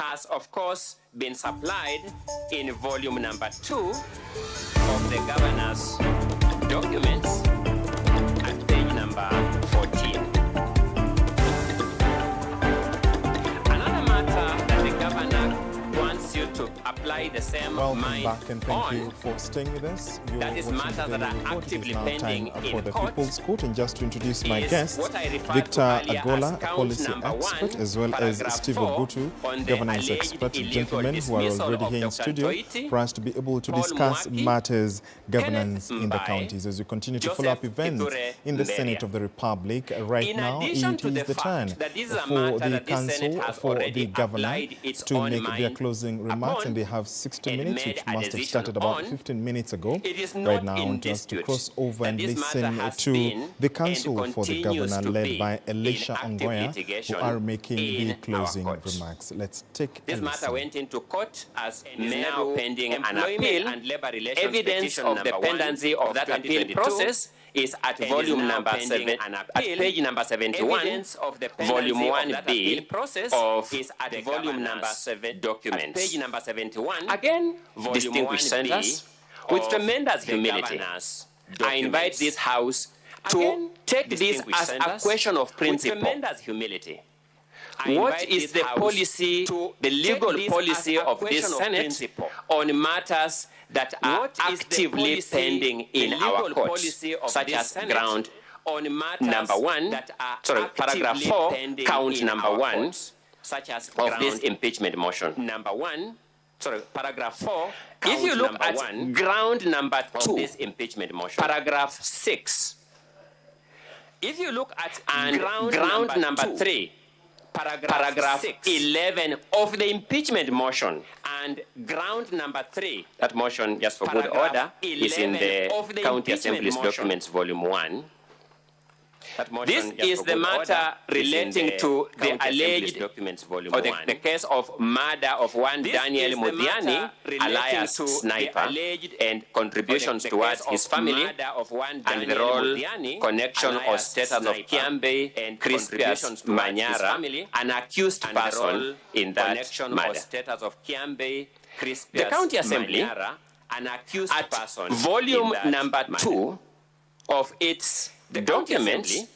has, of course, been supplied in volume number 2 of the governor's documents at page number 14. Another matter that the governor wants you to apply the same Welcome mind back and thank on, you for staying with us. that is matters that are actively pending for in the court, People's Court. And just to introduce my is guest, what I referred Victor to earlier Agola, as a count policy number expert, 1, as well as paragraph Steve 4 Ogutu, on the governance alleged expert, illegal gentlemen who are dismissal already of here in Dr. studio Ntoiti, for us to be able to Paul discuss Mwaki, matters governance Kenneth in the Mbai, counties as we continue to Joseph follow up events Kithure in the Mberia. Senate of the Republic. Right In now, addition it to is the the turn fact that this is a for matter the that this Senate council, has for already the governor applied its to own make their mind closing remarks, upon and they have 60 and minutes, made which a must have decision started about on, 15 minutes ago. it is not Right now, I in want us to dispute cross over that and this matter listen has to been the and council for the continues governor, to led be by in Elisha active Ongoya, litigation who are making in the our closing court. remarks. Let's take This a matter listen. went into court as is now pending an Employment appeal. and Labor Relations Evidence Petition of the number 1 pendency of of that appeal 2022 process is at volume now number pending 7, an at appeal. page number 71, Evidence of the volume pendency of that appeal 1B process of is at the volume governor's number 7 documents. At page number 71. Again, volume distinguished 1B senators, with of tremendous the humility, governor's I invite documents. this House to Again, take this distinguished as a senators, question of with principle. tremendous humility, What is the policy, the legal policy of this Senate on matters that are What is the actively policy, pending in the our legal courts, policy of such this as Senate ground on matters number 1, that are paragraph actively 4, pending count in number our 1 courts, such as of this ground impeachment motion. number 1, paragraph 4, If you look number at 1 ground number of 2, this impeachment motion. paragraph 6, If you look at and ground number 2, 3, paragraph 6, 11 of the impeachment motion, and ground number 3, that motion, just for good Paragraph order, is in 11 the of the County impeachment Assembly's motion. documents, volume 1. that motion, This just is for the good matter order, is in relating to the County Assembly's alleged, documents, volume or the 1. case of murder of one This Daniel is the Mudiani, matter relating alias to the Sniper, alleged and contributions the towards case his of family, murder of one and the Daniel role, Mudiani, connection, or alias status of Sniper, Kiambe and Crispius contributions towards his Manyara, family, an accused and the person role, in that connection, or murder. status of Kiambe Crispius The County Assembly, Manyara, an accused at person volume in that number matter. 2 of its The County documents, Assembly,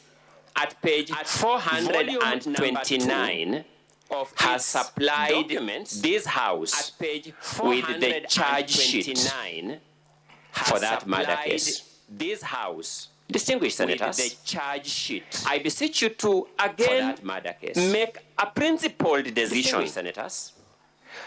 at page at 429, of has its supplied documents this House at page with the charge sheet 429 for that murder supplied case. this House Distinguished with senators, the charge sheet I beseech you to for again that murder case. make a principled decision Distinguished senators,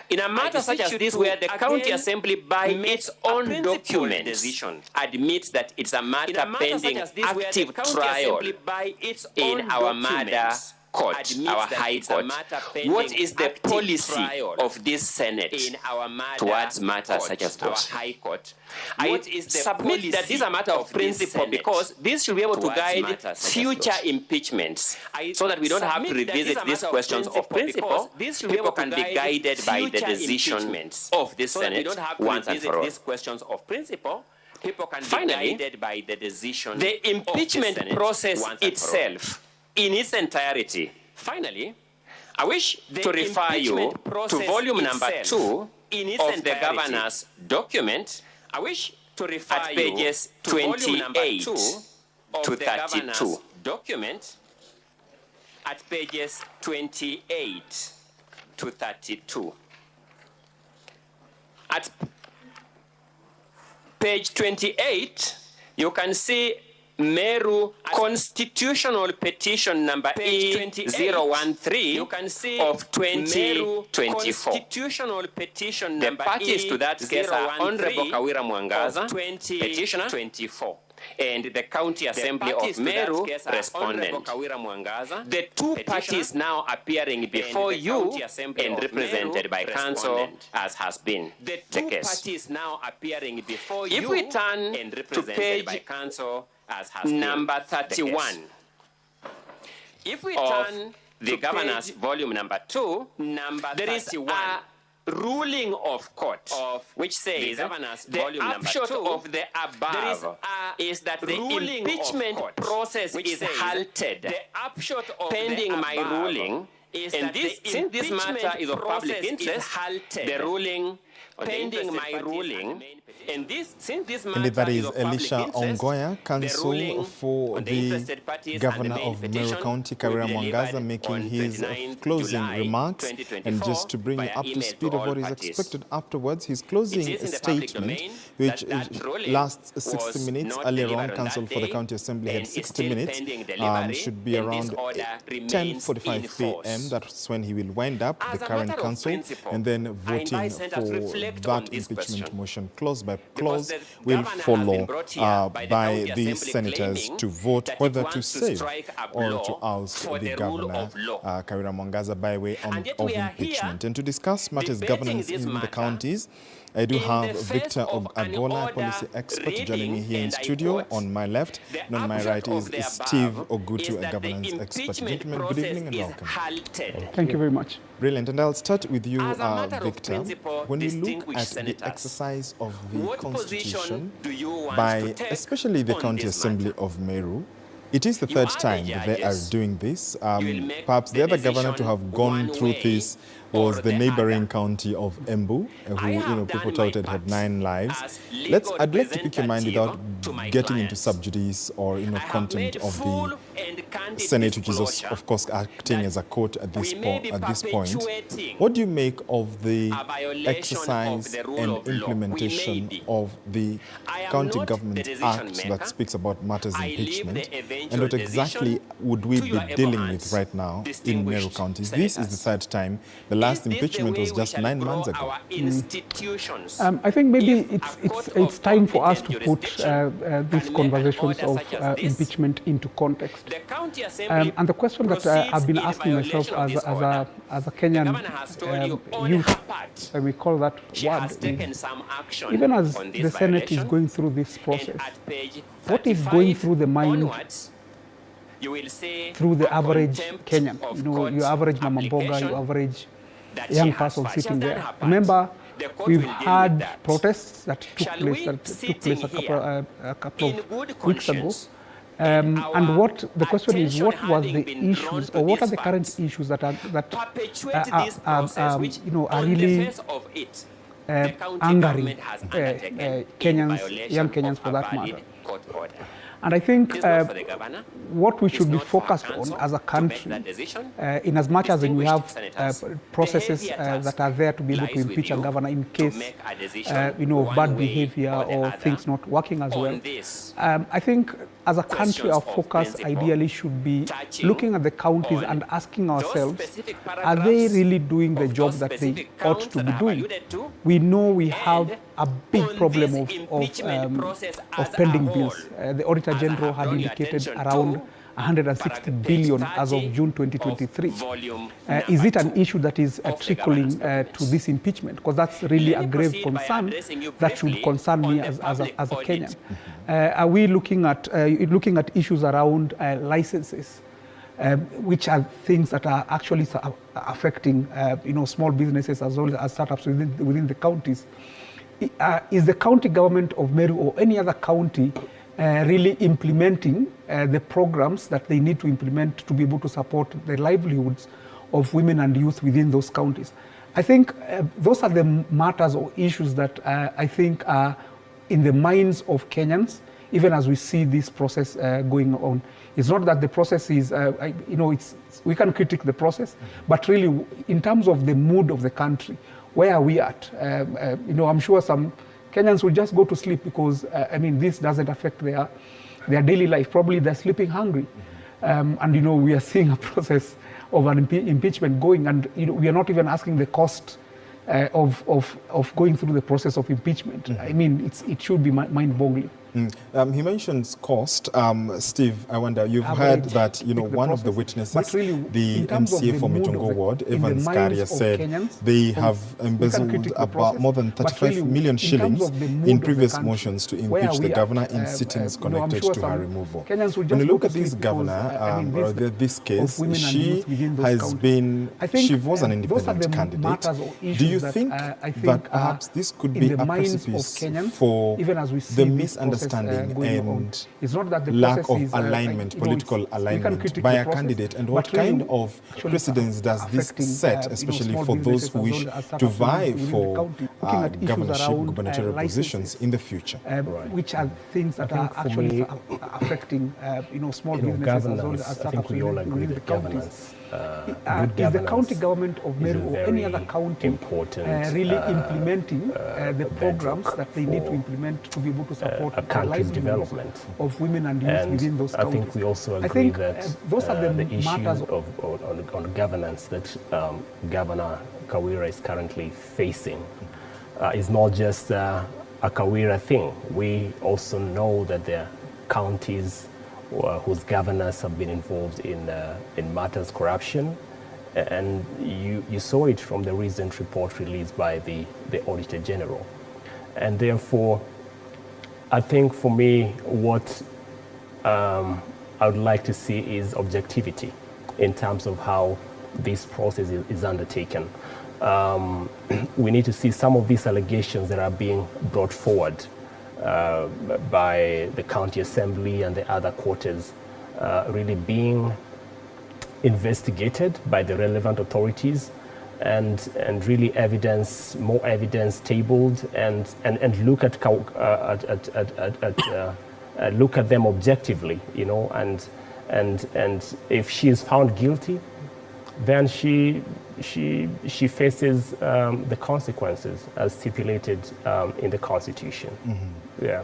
in a matter such beseech as you this, to where the County again Assembly, by make its a own principled documents, decision. admits that it's a in matter a matter such pending as this, where the active County trial Assembly, by its in own our murder documents, court, admits our that High it's a Court. matter What pending is the active policy trial of this Senate in our murder towards matters court, such as our those? High Court? I What is the submit that this is a matter of policy this principle, Senate because this should be able to towards guide matters such as future those? impeachments, I so that we don't have to submit that this is revisit a these matter of questions of principle, principle. because this should be People able to can be guide guided by the future decision impeachments, of this so that we Senate don't have to once and revisit for all. these questions of principle. People can Finally, be guided by the decision The of the impeachment Senate process once and for all. itself, in its entirety, Finally, I wish the to refer you impeachment to process volume number itself, 2 in its of the entirety, governor's document, I wish to refer at you pages to volume number 28 2 of to the 32. governor's document at pages 28 to 32. At page 28, you can see Meru Constitutional Petition number Page 28, E013 you can see of Meru 2024. Constitutional Petition The number parties to that case are Honorable Kawira of Mwangaza, 2024. petitioner, and the County Assembly The of parties to that Meru, case are respondent. Honorable Kawira Mwangaza, The two petitioner, parties now appearing before the you County Assembly and of represented Meru, by council, respondent. as has been the the two case. parties now appearing before If you we turn and to represented page by council, as has number been the case. 31 If we of turn the to governor's page volume number 2, number there is 31 a ruling of court of which says the governor's the volume number upshot 2, of the there above is is that the ruling of impeachment court process which is says halted the upshot of pending the my above ruling And this, since this matter is of public interest, the ruling, pending my ruling, and this, since this matter And that is is of public Elisha interest, Ongoya, the counsel ruling for on the the interested parties and governor the main of Meru petition County, will Kawira be Mwangaza, delivered making on his 29th closing July remarks. 2024 And just to bring you via up to email speed to of all what is parties. expected afterwards, his It closing is in the public statement, domain which that ruling lasts was 60 minutes. not Earlier delivered on, on counsel that for the day county assembly and had is 60 still minutes. pending delivery, Should be and this around order remains 10:45 in force. p.m. That's when he will wind up As the a current matter of council, principle, and then I voting invite senators to for reflect on that this impeachment question. motion clause by Because clause the will governor has follow been brought here by the county the assembly senators claiming to vote that it whether to wants to save strike a or blow to oust for the the rule governor, of law. Kawira Mwangaza, by way And yet of we are impeachment. here And to discuss matters debating governance this in the matter counties, I do in have the face Victor of an Agola, order policy expert, joining me reading, here in and I studio. quote, On my left, "The and on my upshot right of the is above Steve is Ogutu, a that the governance expert. impeachment Gentlemen, good evening and process is welcome. halted." Thank you very much. Brilliant. And I'll start with you, As a matter of Victor. principle, When we look distinguished at senators, the exercise of the what Constitution position do you want by to take especially the on County this Assembly matter? of Meru, it is the You third are the time that they are judges. doing this. You will make Perhaps the the other governor to decision have gone one through way this or was the the neighboring other. county of Embu, who I have people done my touted had part 9 lives. as legal I'd like to pick your mind without representative to my getting into clients. subjudice or I have content made of full the and candid Senate, which is disclosure of course acting that as a court at this we may be point. perpetuating What do you make of the a violation exercise of the rule and of law. We implementation may be. of the I am County not Government the decision Act maker. that speaks about matters I leave impeachment? the eventual And what exactly decision would we to be your able dealing hands, with right now in Meru distinguished County? This is the senators. third time. The last Is this the impeachment way was we just shall 9 grow months ago. our institutions? I think maybe If a court it's of time for us to competent put jurisdiction these can make an conversations order of such as this, impeachment into context. the county assembly And the question that I've been proceeds asking in myself violation of this as order. a The Kenyan governor has told you on youth, her part, we call that she word, has taken some action even as on this the Senate is violation, going through this and process, at page what is going 35 through the mind onwards, you will see through the a average contempt Kenyan? of You know, court your average mama mboga, application your average that she young has person filed. She has sitting done there. her part. Remember, The court we've will deal with had that. protests that took Shall place we, a sitting couple in of good weeks ago. conscience, And our what the question is, attention what was having the been issues, drawn to or what are these the current facts, issues that perpetuate this process, which are on the really face of it, the county angering government has undertaken in Kenyans, violation young Kenyans of for a that valid matter? court order. And I think It is not for the governor. what we It's should be not for our focused council on as a to make country, that decision. in as much as we have Distinguished senators, processes the heavier that task are there to be able to lies with impeach a you governor in to case make a decision of bad one way behavior or the or other things not working as on well. this. I think as a country, our Questions of focus principle ideally should be touching looking at the counties on and asking those ourselves, specific are they paragraphs really doing the of job those that they specific ought counts to that be I have doing? alluded to? We know we have And a big on problem this of impeachment process as a pending whole, bills. The Auditor as I General have had drawn your indicated attention around to 160 page billion as of 30 June of 2023. volume Is it an number 2 issue that is of the trickling governance to this impeachment? Because that's really Let a me grave proceed by concern addressing you that should briefly concern on me the as a public Kenyan. audit. Are we looking at issues around licenses, which are things that are actually affecting small businesses as well as startups within the counties? Is the county government of Meru or any other county really implementing the programs that they need to implement to be able to support the livelihoods of women and youth within those counties? I think those are the matters or issues that I think are in the minds of Kenyans, even as we see this process going on. It's not that the process is, we can critique the process, but really in terms of the mood of the country, where are we at? I'm sure some Kenyans will just go to sleep because, this doesn't affect their daily life. Probably they're sleeping hungry. And, we are seeing a process of an impeachment going, and, we are not even asking the cost of going through the process of impeachment. It should be mind-boggling. He mentions cost. Steve, I wonder, you've heard that, one of the witnesses, really, the MCA for Mitongo Ward, Evans Karia, said Kenyans, they have embezzled about more than 35 million shillings in previous motions to impeach the governor in sittings connected to her removal. When you look at this governor, or this case, she has been, she was an independent candidate. Do you think that perhaps this could be a precipice for the misunderstanding misunderstanding going and on. It's not that the lack process of is, alignment, political alignment by a candidate? And what kind of precedents does this set, especially for those who wish to vie for governorship, gubernatorial positions in the future? Which are things that are actually affecting small businesses as well as startups. I think we all agree that governance, is the county government of Meru or any other county really implementing the programs that they need to implement to be able to support a country's development of women and youth within those counties? I think we also agree that those are the issue matters on governance that Governor Kawira is currently facing is not just a Kawira thing. We also know that there are counties whose governors have been involved in matters corruption, and you saw it from the recent report released by the Auditor General. And therefore, I think for me, what I would like to see is objectivity in terms of how this process is undertaken. We need to see some of these allegations that are being brought forward by the county assembly and the other quarters really being investigated by the relevant authorities and really more evidence tabled and look at look at them objectively, and if she is found guilty, then she faces the consequences as stipulated in the Constitution. Mm-hmm. Yeah.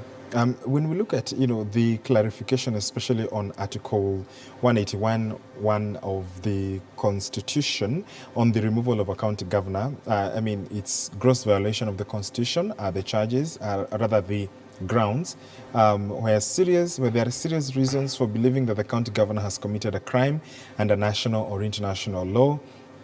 When we look at the clarification, especially on Article 181(1) of the Constitution on the removal of a county governor, it's gross violation of the Constitution. The charges, rather the grounds, where there are serious reasons for believing that the county governor has committed a crime under national or international law,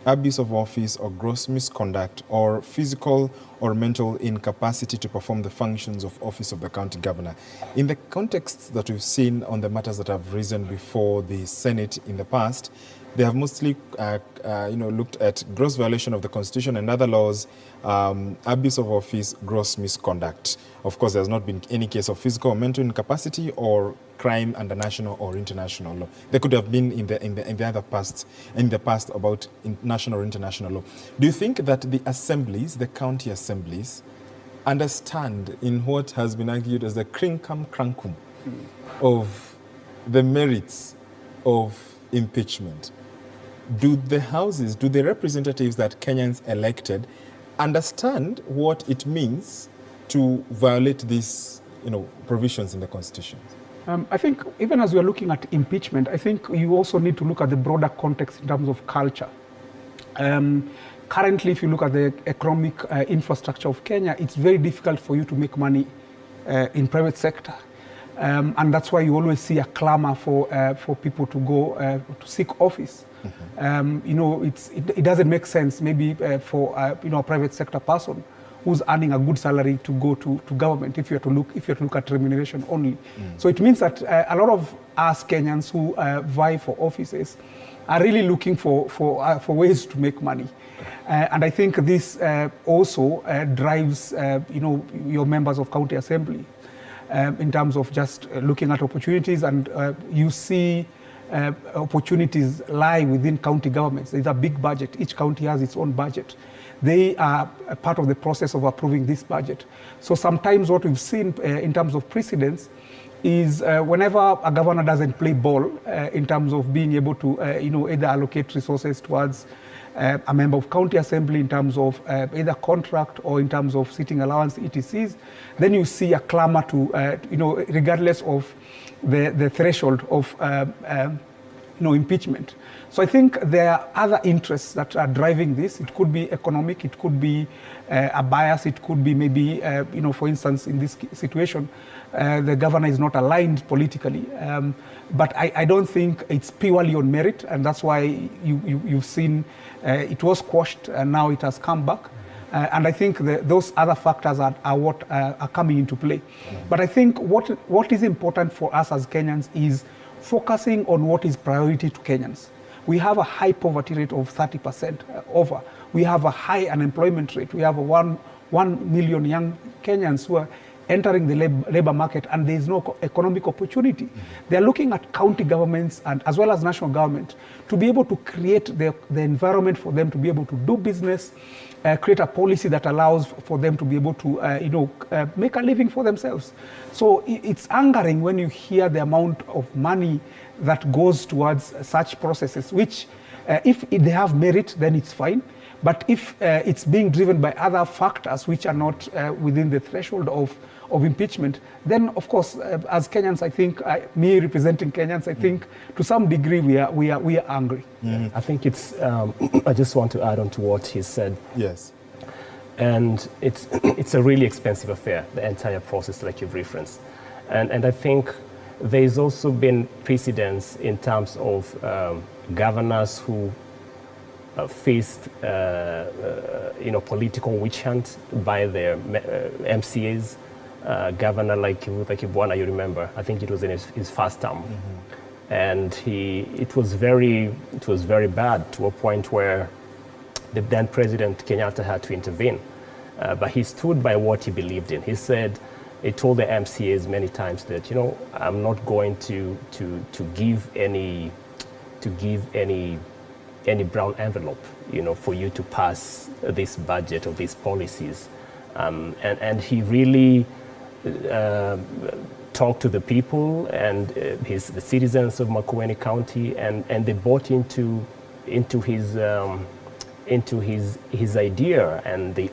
abuse of office or gross misconduct, or physical or mental incapacity to perform the functions of office of the county governor. In the context that we've seen on the matters that have risen before the Senate in the past, they have mostly looked at gross violation of the Constitution and other laws, abuse of office, gross misconduct. Of course, there's not been any case of physical or mental incapacity or crime under national or international law. There could have been in the past about national or international law. Do you think that the county assemblies, understand in what has been argued as the crinkam crankum of the merits of impeachment? Do the representatives that Kenyans elected understand what it means to violate these, provisions in the Constitution? I think even as we are looking at impeachment, I think you also need to look at the broader context in terms of culture. Currently, if you look at the economic infrastructure of Kenya, it's very difficult for you to make money in private sector. And that's why you always see a clamor for people to go to seek office. Mm-hmm. It doesn't make sense maybe for a private sector person who's earning a good salary to go to government if you have to look at remuneration only. Mm. So it means that a lot of us Kenyans who vie for offices are really looking for ways to make money. And I think this also drives your members of county assembly in terms of just looking at opportunities, and you see opportunities lie within county governments. There's a big budget. Each county has its own budget. They are a part of the process of approving this budget. So sometimes what we've seen in terms of precedents is whenever a governor doesn't play ball in terms of being able to either allocate resources towards a member of county assembly in terms of either contract or in terms of sitting allowance, ETCs, then you see a clamor to, regardless of the threshold of impeachment. So I think there are other interests that are driving this. It could be economic, it could be a bias, it could be maybe, for instance, in this situation, the governor is not aligned politically. But I don't think it's purely on merit, and that's why you've seen it was quashed and now it has come back. And I think those other factors are what are coming into play. But I think what is important for us as Kenyans is focusing on what is priority to Kenyans. We have a high poverty rate of 30% over. We have a high unemployment rate. We have 1 million young Kenyans who are entering the labor market and there is no economic opportunity. They're looking at county governments and as well as national government to be able to create the environment for them to be able to do business, create a policy that allows for them to be able to make a living for themselves. So it's angering when you hear the amount of money that goes towards such processes, which if they have merit, then it's fine. But if it's being driven by other factors which are not within the threshold of impeachment, then of course, as Kenyans, I think, me representing Kenyans, I think to some degree we are angry. Mm-hmm. I think it's, I just want to add on to what he said. Yes. And it's a really expensive affair, the entire process like you've referenced. And I think there's also been precedents in terms of governors who faced political witch hunt by their MCAs. Governor like Kibwana, you remember, I think it was in his first term. Mm-hmm. And it was very bad, to a point where the then President Kenyatta had to intervene. But he stood by what he believed in. He said, he told the MCAs many times that, I'm not going to give any brown envelope, for you to pass this budget or these policies. And he really talked to the people and the citizens of Makueni County, and they bought into his idea, and they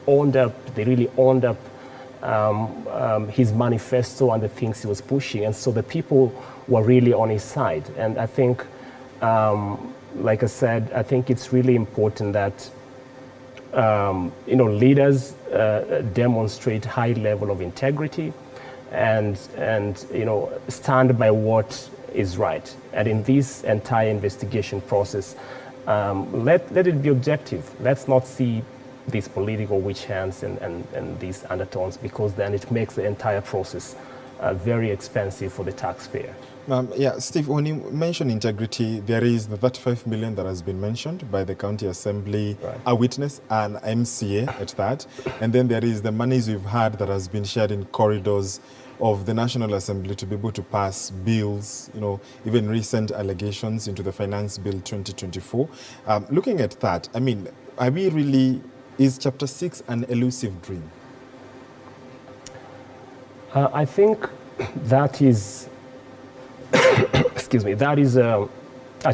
really owned up his manifesto and the things he was pushing, and so the people were really on his side. And I think, like I said, I think it's really important that leaders demonstrate high level of integrity and stand by what is right. And in this entire investigation process, let it be objective. Let's not see these political witch hunts and these undertones, because then it makes the entire process very expensive for the taxpayer. Steve, when you mention integrity, there is the 35 million that has been mentioned by the County Assembly, right, a witness, an MCA at that. And then there is the monies we've had that has been shared in corridors of the National Assembly to be able to pass bills, even recent allegations into the Finance Bill 2024. Looking at that, is Chapter 6 an elusive dream? I think that is, excuse me, that is a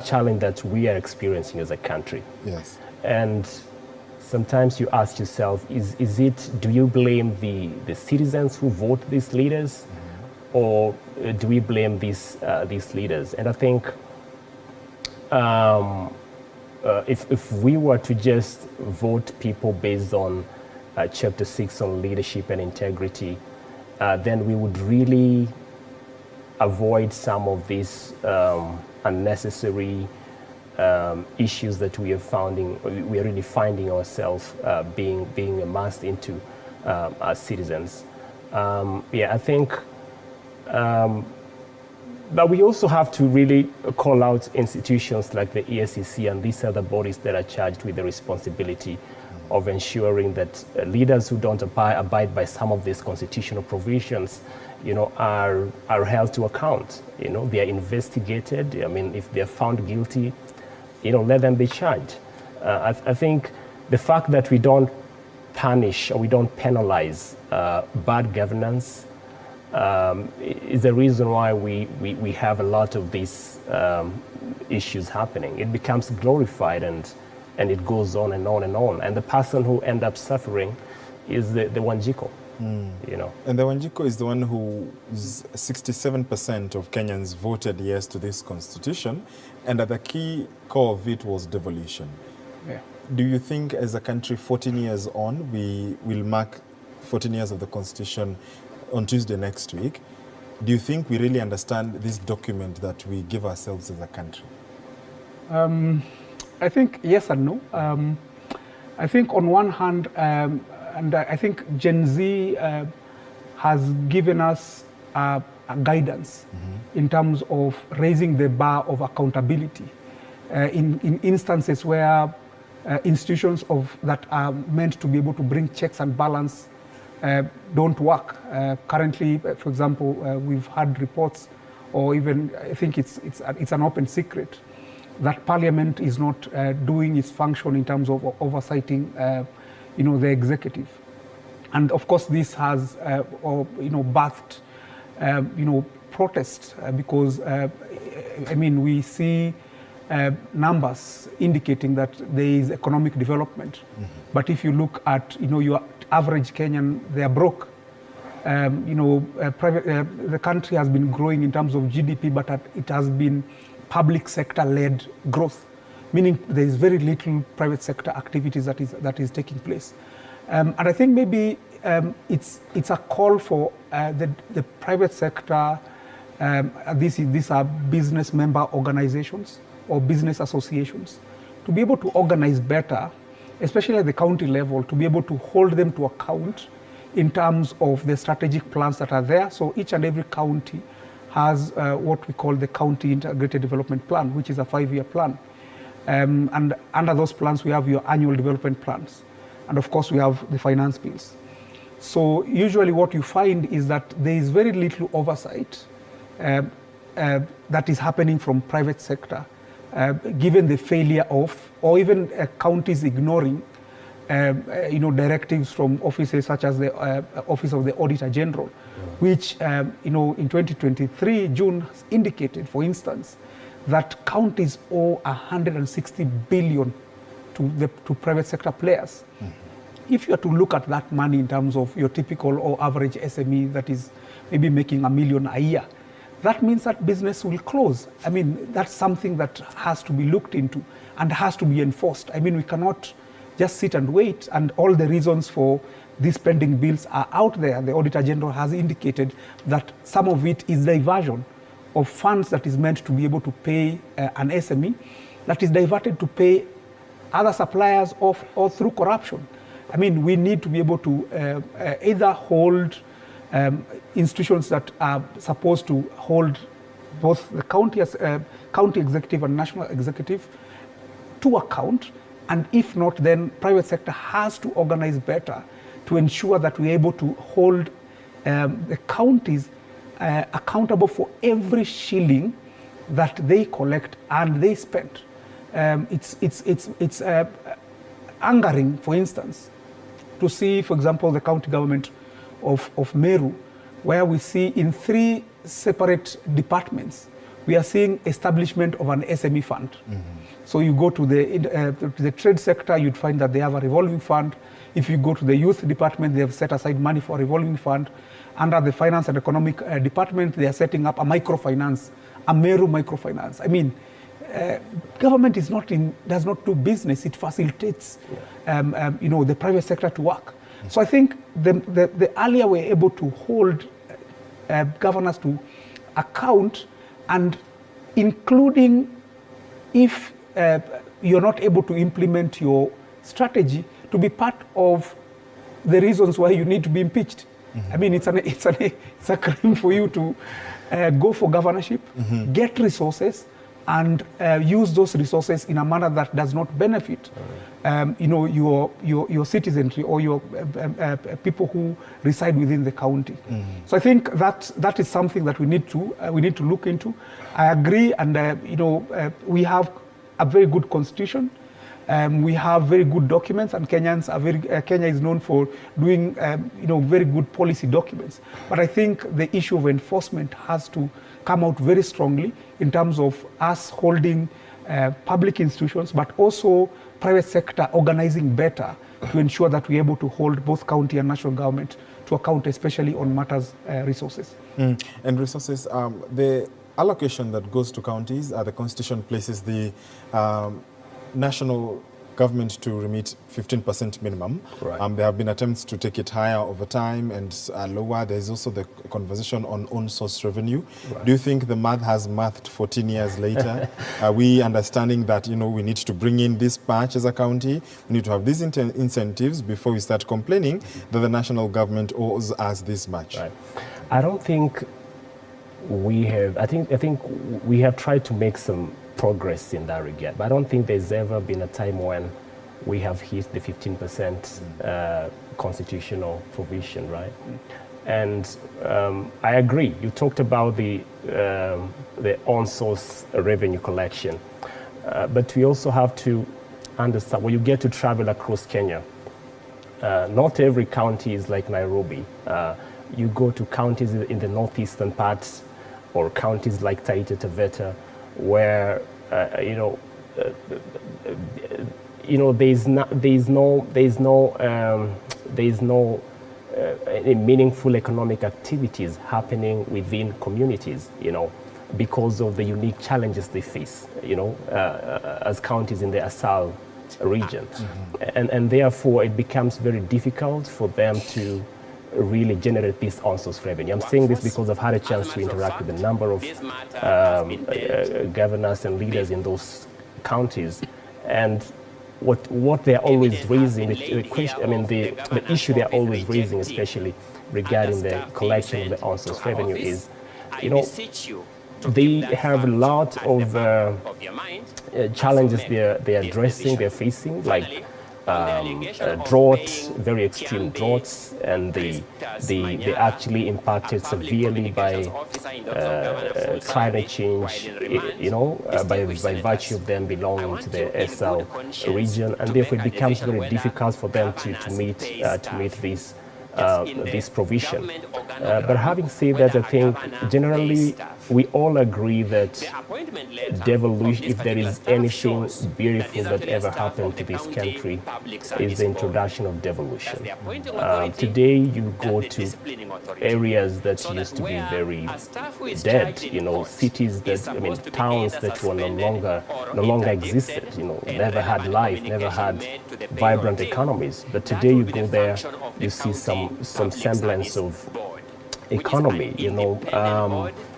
challenge that we are experiencing as a country. Yes. And sometimes you ask yourself, do you blame the citizens who vote these leaders, mm-hmm, or do we blame these leaders? And I think if we were to just vote people based on Chapter 6 on leadership and integrity, then we would really avoid some of these unnecessary issues that we are really finding ourselves being immersed into as citizens. I think, but we also have to really call out institutions like the EACC and these other bodies that are charged with the responsibility of ensuring that leaders who don't abide by some of these constitutional provisions, are held to account. They are investigated. If they are found guilty, let them be charged. I think the fact that we don't punish or we don't penalize bad governance is the reason why we have a lot of these issues happening. It becomes glorified and it goes on and on and on. And the person who ends up suffering is the Wanjiko. And the Wanjiko is the one who 67% of Kenyans voted yes to this constitution, and the key core of it was devolution. Yeah. Do you think as a country 14 years on, we will mark 14 years of the constitution on Tuesday next week? Do you think we really understand this document that we give ourselves as a country? I think yes and no. I think on one hand, and I think Gen Z has given us a guidance, mm-hmm, in terms of raising the bar of accountability in instances where institutions that are meant to be able to bring checks and balance don't work. Currently, for example, we've had reports, or even I think it's an open secret, that Parliament is not doing its function in terms of oversighting, the executive, and of course this has, birthed, protests because we see numbers indicating that there is economic development, but if you look at your average Kenyan, they are broke. The country has been growing in terms of GDP, but it has been public sector-led growth, meaning there is very little private sector activities that is taking place. And I think maybe it's a call for the private sector. These are business member organizations or business associations, to be able to organize better, especially at the county level, to be able to hold them to account in terms of the strategic plans that are there. So each and every county has what we call the County Integrated Development Plan, which is a 5-year plan. And under those plans, we have your annual development plans. And of course, we have the finance bills. So usually what you find is that there is very little oversight that is happening from private sector, given the failure of, or even counties ignoring, directives from offices such as the Office of the Auditor General, which, in 2023, June indicated, for instance, that counties owe 160 billion to private sector players. If you are to look at that money in terms of your typical or average SME that is maybe making $1 million a year, that means that business will close. That's something that has to be looked into and has to be enforced. We cannot just sit and wait, and all the reasons for these pending bills are out there. The Auditor General has indicated that some of it is diversion of funds that is meant to be able to pay an SME, that is diverted to pay other suppliers or through corruption. We need to be able to either hold institutions that are supposed to hold both the county executive and national executive to account, and if not, then private sector has to organize better to ensure that we're able to hold the counties accountable for every shilling that they collect and they spend. It's angering, for instance, to see, for example, the county government of Meru, where we see in 3 separate departments, we are seeing establishment of an SME fund. So you go to the trade sector, you'd find that they have a revolving fund. If you go to the youth department, they have set aside money for a revolving fund. Under the finance and economic department, they are setting up a microfinance, a Meru microfinance. Government does not do business; it facilitates, the private sector to work. So I think the earlier we're able to hold governors to account, and including if you're not able to implement your strategy, to be part of the reasons why you need to be impeached. It's a crime for you to go for governorship, get resources, and use those resources in a manner that does not benefit your citizenry or your people who reside within the county. So I think that is something that we need to look into. I agree, and we have a very good constitution. We have very good documents, and Kenya is known for doing very good policy documents. But I think the issue of enforcement has to come out very strongly in terms of us holding public institutions, but also private sector organizing better to ensure that we're able to hold both county and national government to account, especially on matters resources. And resources, the allocation that goes to counties, the Constitution places the national government to remit 15% minimum. Right. There have been attempts to take it higher over time and lower. There's also the conversation on own source revenue. Right. Do you think the math has mathed 14 years later? Are we understanding that we need to bring in this much as a county? We need to have these incentives before we start complaining that the national government owes us this much? Right. I don't think we have. I think we have tried to make some progress in that regard, but I don't think there's ever been a time when we have hit the 15% constitutional provision, right? And I agree. You talked about the on-source revenue collection, but we also have to understand when you get to travel across Kenya. Not every county is like Nairobi. You go to counties in the northeastern parts, or counties like Taita Taveta, where there's no any meaningful economic activities happening within communities, because of the unique challenges they face, as counties in the Asal region. And therefore it becomes very difficult for them to really generate this on-source revenue. I'm saying this because I've had a chance to interact with a number of governors and leaders in those counties, and what they're always raising, the issue they're always raising, especially regarding the collection of the on-source revenue, is, they have a lot of challenges they're addressing, they're facing, like droughts, very extreme droughts, and they actually impacted severely by climate change, by virtue of them belonging to the SL region, and therefore it becomes very difficult for them to meet this provision. But having said that, I think generally we all agree that devolution, if there is anything beautiful that ever happened to this country, is the introduction of devolution. Today you go to areas that used to be very dead, cities that, towns that were no longer existed, never had life, never had vibrant economies. But today you go there, you see some semblance of economy,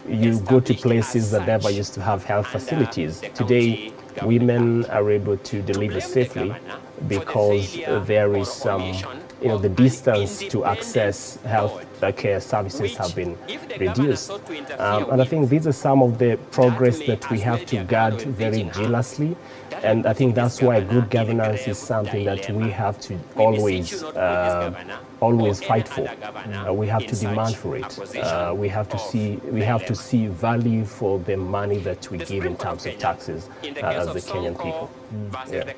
you go to places that never used to have health facilities. Today, women are able to deliver safely because there is some, the distance to access health care services have been reduced. And I think these are some of the progress that we have to guard very jealously. And I think that's why good governance is something that we have to always fight for. We have to demand for it. We have to see value for the money that we give in terms of taxes as the Kenyan people.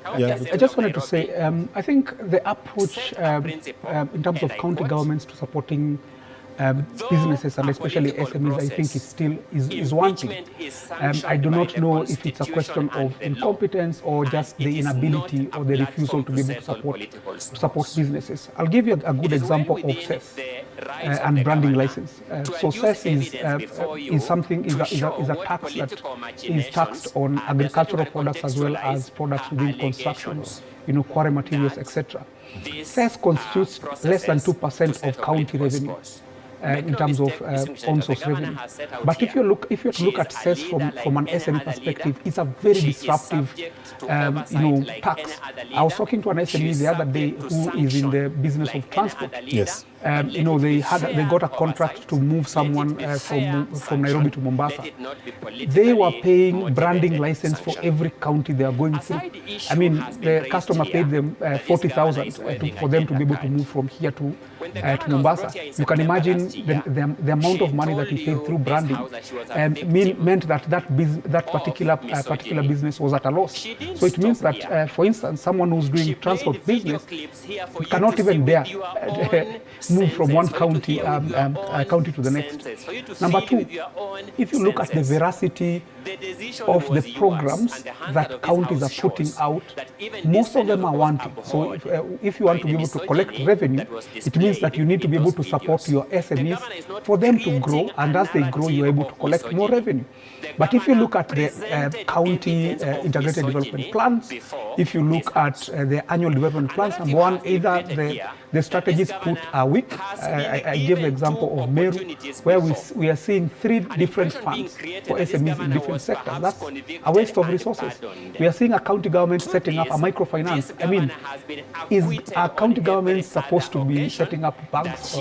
I just wanted to say, I think the approach in terms of county governments to supporting businesses and especially SMEs, I think is one thing. I do not know if it's a question of incompetence or just the inability or the refusal to be able to support businesses. I'll give you a good example of CES and branding license. So CES is a tax that is taxed on agricultural products as well as products within construction, quarry materials, etc. CES constitutes less than 2% of county revenue. In terms of on-source revenue. But if you look at CES from an SME perspective, it's a very disruptive, tax. I was talking to an SME the other day who is in the business of transport. Yes. They got a contract to move someone from Nairobi to Mombasa. They were paying branding license for every county they are going through. The customer paid them 40,000 for them to be able to move from here to Mombasa. You can imagine the amount of money that he paid through branding meant that particular business was at a loss. So it means that, for instance, someone who's doing transport business cannot even dare move from one county to the next. Number two, if you look at the veracity of the programs that counties are putting out, most of them are wanting. So if you want to be able to collect revenue, it means that you need to be able to support your SMEs for them to grow, and as they grow, you're able to collect more revenue. But if you look at the county integrated development plans, if you look at the annual development plans, number one, either the strategies put a week, I gave the example of Meru, where we are seeing 3 different funds for SMEs in different sectors. That's a waste of resources. We are seeing a county government setting up a microfinance. I mean, is a county government supposed to be setting up banks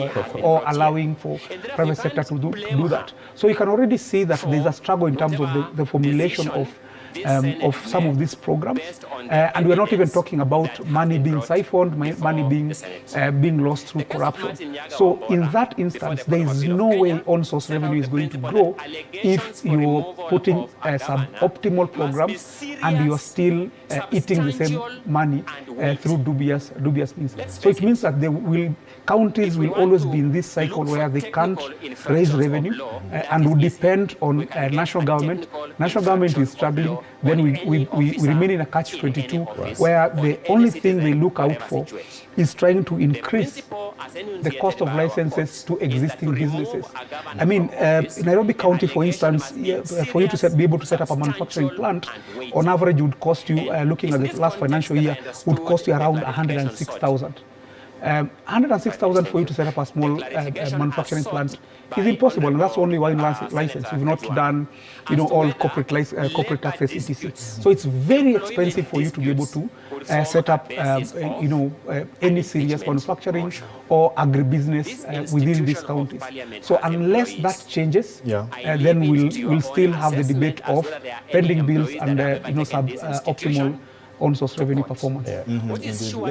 or allowing for private sector to do that? So you can already see that there's a struggle in terms of the formulation of some of these programs, and we're not even talking about money being siphoned, money being lost through corruption. So in that instance, there is no way on-source revenue is going to grow if you're putting suboptimal programs and you're still eating the same money through dubious means. So it means that counties will always be in this cycle where they can't raise revenue and will depend on national government. National government is struggling. Then we remain in a catch-22 where the only thing they look out for is trying to increase the cost of licenses to existing businesses. I mean, in Nairobi County, for instance, for you to be able to set up a manufacturing plant, on average would cost you, looking at the last financial year, would cost you around 106,000. 106,000 for you to set up a small manufacturing plant is impossible, and that's only one license. You've not done, all corporate taxes, etc. So it's very expensive for you to be able to set up, any serious manufacturing or agribusiness within these counties. So unless that changes, then we'll still have the debate of pending bills and suboptimal on-source revenue performance. Let's hold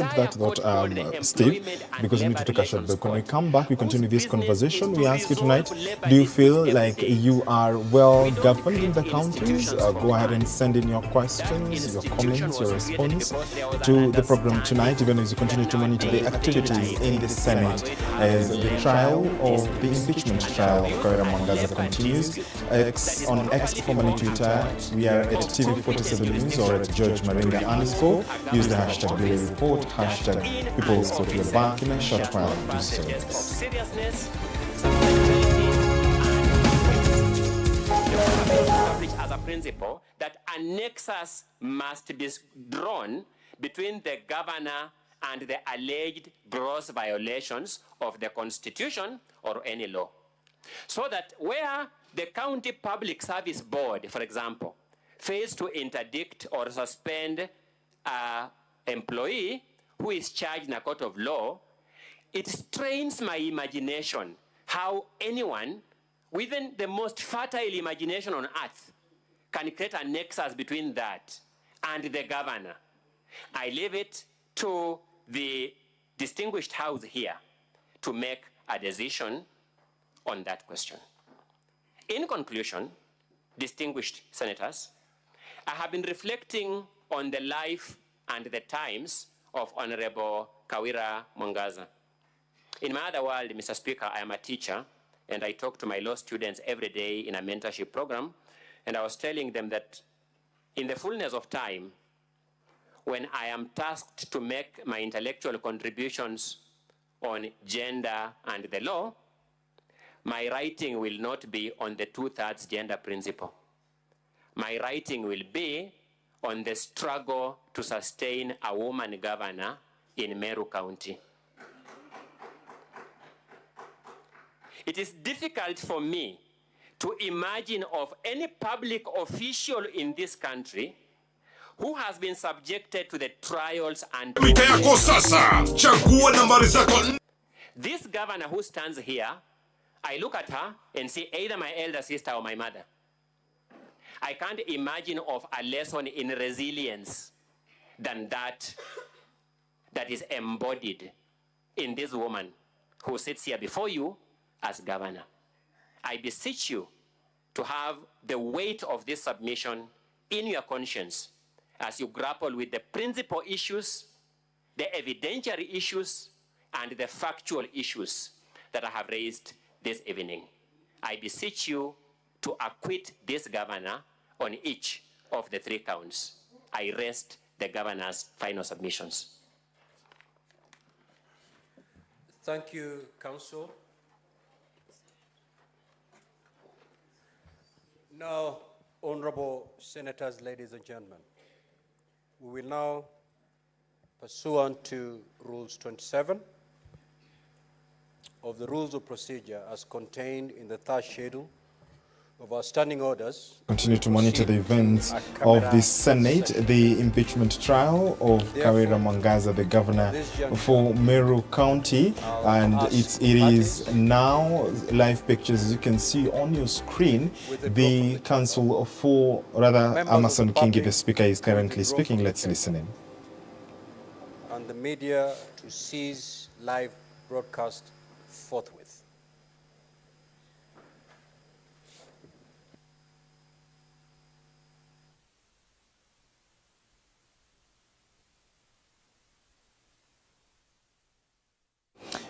on to that thought, Steve, because we need to take a short break. When we come back, we continue this conversation. We ask you tonight, do you feel like you are well governed in the counties? Go ahead and send in your questions, your comments, your response to the program tonight, even as you continue to monitor the activities in the Senate as the trial of the impeachment trial of Kawira Mwangaza continues. On X, formerly Twitter, we are at TV47 News or at George Maringa _ use the hashtag Daily Report, hashtag People's Court. We're back in a short while. Do stay with us. Established as a principle that a nexus must be drawn between the governor and the alleged gross violations of the Constitution or any law. So that where the County Public Service Board, for example, fails to interdict or suspend an employee who is charged in a court of law, it strains my imagination how anyone within the most fertile imagination on earth can create a nexus between that and the governor. I leave it to the distinguished house here to make a decision on that question. In conclusion, distinguished senators, I have been reflecting on the life and the times of Honorable Kawira Mwangaza. In my other world, Mr. Speaker, I am a teacher, and I talk to my law students every day in a mentorship program, and I was telling them that in the fullness of time, when I am tasked to make my intellectual contributions on gender and the law, my writing will not be on the 2/3 gender principle. My writing will be on the struggle to sustain a woman governor in Meru County. It is difficult for me to imagine of any public official in this country who has been subjected to the trials and... This governor who stands here, I look at her and see either my elder sister or my mother. I can't imagine of a lesson in resilience than that is embodied in this woman who sits here before you as governor. I beseech you to have the weight of this submission in your conscience as you grapple with the principal issues, the evidentiary issues, and the factual issues that I have raised this evening. I beseech you to acquit this governor on each of the 3 counts. I rest the governor's final submissions. Thank you, Council. Now, honorable senators, ladies and gentlemen, we will now, pursuant to Rules 27 of the rules of procedure as contained in the third schedule of our standing orders. Continue to monitor the events of the Senate, the impeachment trial of Kawira Mwangaza, the governor for Meru County, and it is now live pictures, as you can see on your screen. The council for, rather, Amason Kingi, the speaker, is currently speaking. Let's listen in. And the media to cease live broadcast forthwith.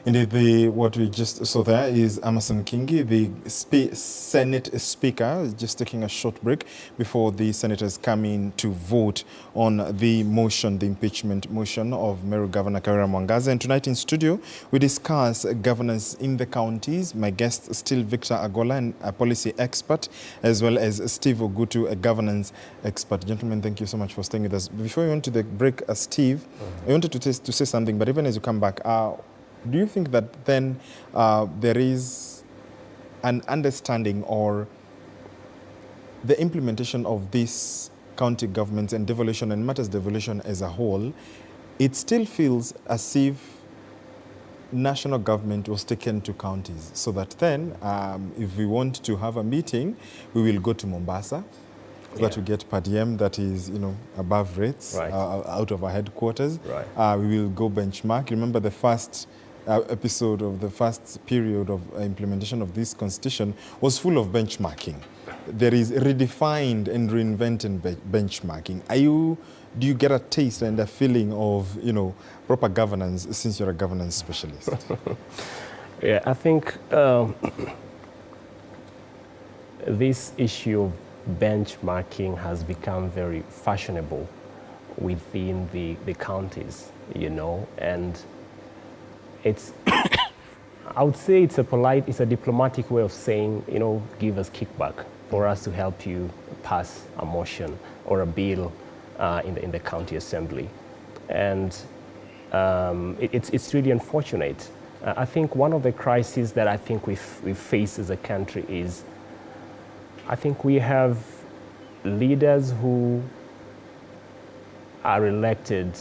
Indeed, what we just saw there is Amason Kingi, the Senate Speaker, just taking a short break before the senators come in to vote on the motion, the impeachment motion of Meru Governor Kawira Mwangaza. And tonight in studio, we discuss governance in the counties. My guest, still Victor Agola, a policy expert, as well as Steve Ogutu, a governance expert. Gentlemen, thank you so much for staying with us. Before we went to the break, Steve, I wanted to say something, but even as you come back, do you think that then there is an understanding or the implementation of this county governments and devolution and matters devolution as a whole, it still feels as if national government was taken to counties, so that then if we want to have a meeting, we will go to Mombasa, that we get per diem that is, above rates, out of our headquarters. We will go benchmark. Remember the first episode of the first period of implementation of this constitution was full of benchmarking. There is redefined and reinvented benchmarking. Do you get a taste and a feeling of, proper governance since you're a governance specialist? Yeah, I think this issue of benchmarking has become very fashionable within the counties, and it's, I would say it's a diplomatic way of saying, give us kickback for us to help you pass a motion or a bill in the county assembly. And it's really unfortunate. I think one of the crises that I think we face as a country is, I think we have leaders who are elected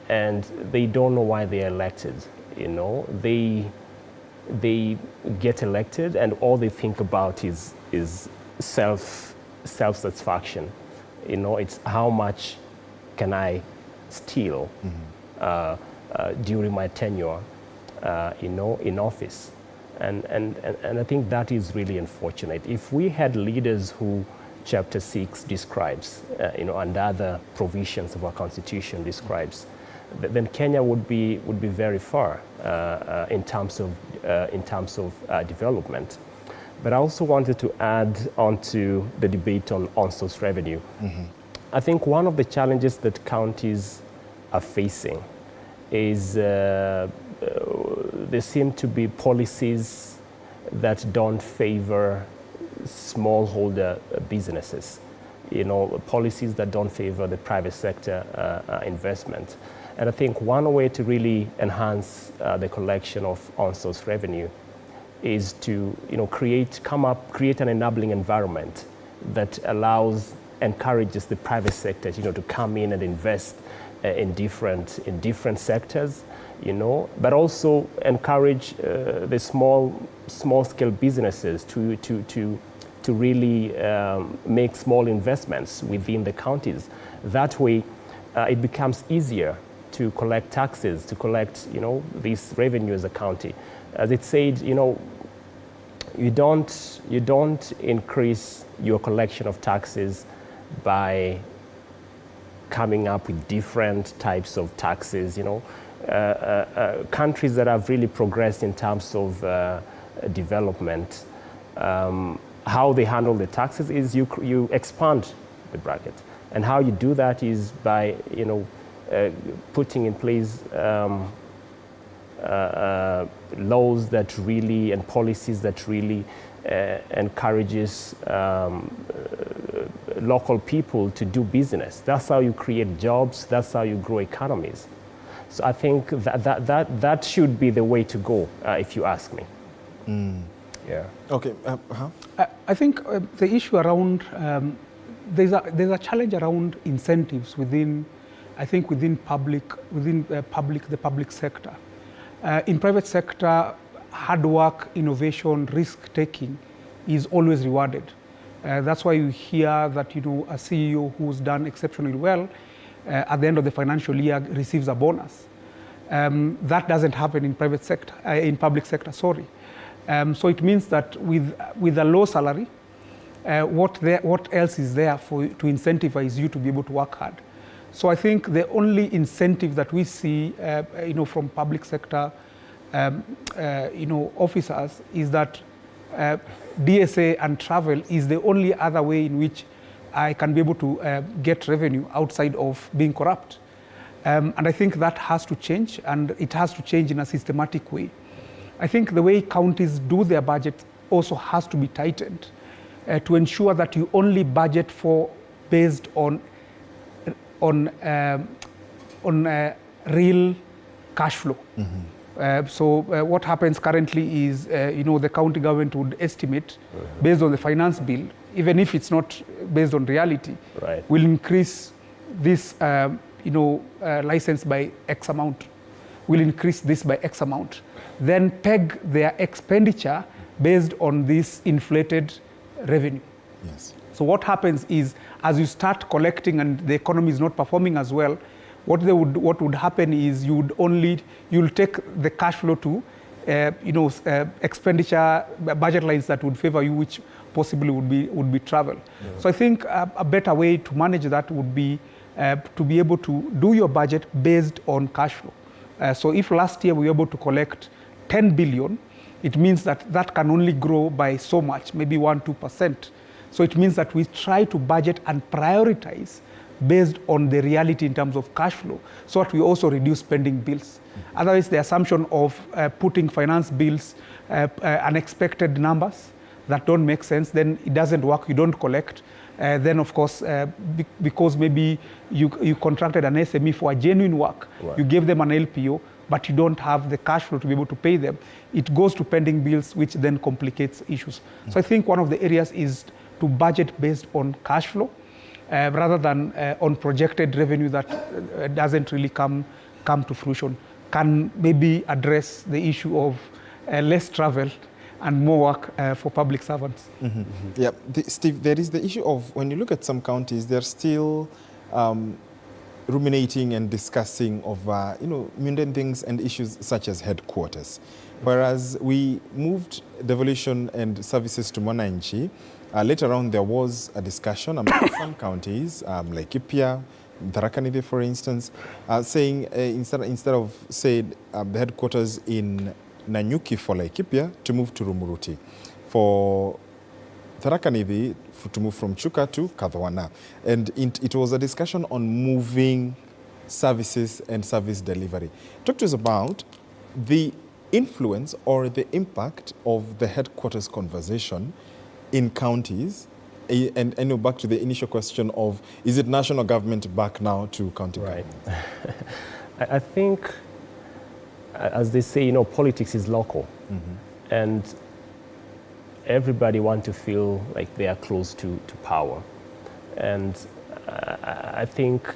and they don't know why they are elected. They get elected and all they think about is self-satisfaction. It's how much can I steal during my tenure, in office. And I think that is really unfortunate. If we had leaders who Chapter 6 describes, and other provisions of our Constitution describes, then Kenya would be very far in terms of development. But I also wanted to add on to the debate on source revenue. I think one of the challenges that counties are facing is there seem to be policies that don't favor smallholder businesses, policies that don't favor the private sector investment. And I think one way to really enhance the collection of on-source revenue is to create an enabling environment that encourages the private sector to come in and invest in different sectors, but also encourage the small scale businesses to really make small investments within the counties. That way it becomes easier to collect taxes, to collect this revenue as a county. As it said, you don't increase your collection of taxes by coming up with different types of taxes. Countries that have really progressed in terms of development, how they handle the taxes is you expand the bracket, and how you do that is by putting in place laws that really and policies that really encourages local people to do business. That's how you create jobs. That's how you grow economies. So I think that should be the way to go, if you ask me. Yeah. Okay. I think the issue around there's a challenge around incentives within the public sector. In private sector, hard work, innovation, risk taking is always rewarded. That's why you hear that a CEO who's done exceptionally well at the end of the financial year receives a bonus. That doesn't happen in private sector, in public sector. Sorry. So it means that with a low salary, what else is there to incentivize you to be able to work hard? So I think the only incentive that we see, from public sector, officers is that DSA and travel is the only other way in which I can be able to get revenue outside of being corrupt. And I think that has to change, and it has to change in a systematic way. I think the way counties do their budget also has to be tightened to ensure that you only budget based on real cash flow. So what happens currently is, the county government would estimate based on the finance bill, even if it's not based on reality, right, will increase this, license by X amount, will increase this by X amount, then peg their expenditure based on this inflated revenue. Yes. So what happens is, as you start collecting and the economy is not performing as well, what would happen is you'll take the cash flow to expenditure budget lines that would favor you, which possibly would be travel. Yeah. So I think a better way to manage that would be to be able to do your budget based on cash flow. So if last year we were able to collect 10 billion, it means that can only grow by so much, maybe 1-2%. So it means that we try to budget and prioritize based on the reality in terms of cash flow, so that we also reduce spending bills. Otherwise, the assumption of putting finance bills, unexpected numbers that don't make sense, then it doesn't work, you don't collect. Then, of course, because maybe you contracted an SME for a genuine work, right, you gave them an LPO, but you don't have the cash flow to be able to pay them, it goes to pending bills, which then complicates issues. So I think one of the areas is to budget based on cash flow, rather than on projected revenue that doesn't really come to fruition, can maybe address the issue of less travel and more work for public servants. Mm-hmm. Mm-hmm. Yeah, Steve, there is the issue of, when you look at some counties, they're still ruminating and discussing of mundane things and issues such as headquarters. Whereas we moved devolution and services to Mwananchi, later on there was a discussion among some counties, like Ipia, Tharaka Nithi, for instance, saying instead of, say, the headquarters in Nanyuki for Laikipia to move to Rumuruti, for Tharaka Nithi to move from Chuka to Kadhwana. And it was a discussion on moving services and service delivery. Talk to us about the influence or the impact of the headquarters conversation in counties, and back to the initial question of, is it national government back now to county government? I think, as they say, politics is local. Mm-hmm. And everybody wants to feel like they are close to power. And I think